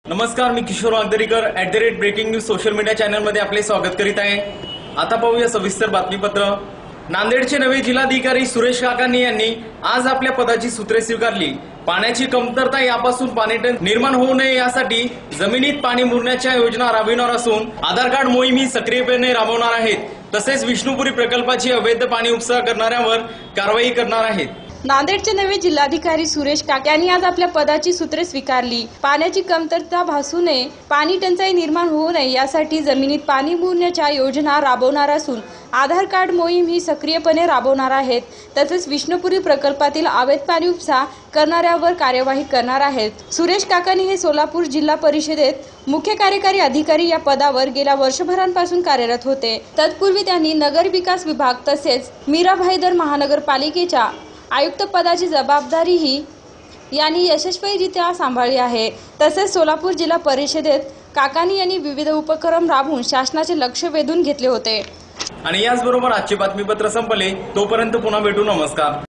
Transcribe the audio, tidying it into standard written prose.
नमस्कार, मी Kishore Wagdarikar @breaking news social media चॅनलमध्ये आपले स्वागत करीत आहे। आता पाहूया सविस्तर बातमीपत्र। नांदेडचे नवे जिल्हाधिकारी सुरेश काकानी यांनी आज आपल्या पदाची सूत्रे स्वीकारली। पाण्याची कमतरता यापासून पाणीटंचाई निर्माण होऊ नये यासाठी जमिनीत पाणी मुरण्याच्या योजना राबविणार असून आधार कार्ड मोहीम ही सक्रियपणे राबवणार आहेत। तसेच विष्णुपुरी प्रकल्पाची अवैध पाणी उपसा करणाऱ्यांवर कारवाई करणार आहेत। नांदेडचे नवे जिल्हाधिकारी सुरेश काका यांनी आज आपल्या पदाची सूत्रे स्वीकारली। पाण्याची कमतरता भासू नये, पाणी टंचाई निर्माण होऊ नये यासाठी जमिनीत पाणी मुरण्याच्या योजना राबवणार असून आधार कार्ड मोहीम ही सक्रियपणे राबवणार आहेत। तसेच विष्णुपुरी प्रकल्पातील अवैध पाणी उपसा करणाऱ्यांवर कार्यवाही करणार आहेत। सुरेश काकांनी हे सोलापूर जिल्हा परिषदेत मुख्य कार्यकारी अधिकारी या पदावर गेल्या वर्षभरांपासून कार्यरत होते। तत्पूर्वी त्यांनी नगर विकास विभाग तसेच मीरा भाईदर महानगरपालिकेच्या आयुक्त पदाची जबाबदारीही यांनी यशस्वीरित्या सांभाळली आहे। तसेच सोलापूर जिल्हा परिषदेत काकानी यांनी विविध उपक्रम राबवून शासनाचे लक्ष वेधून घेतले होते। आणि याचबरोबर आजचे बातमीपत्र संपले। तोपर्यंत पुन्हा भेटू। नमस्कार।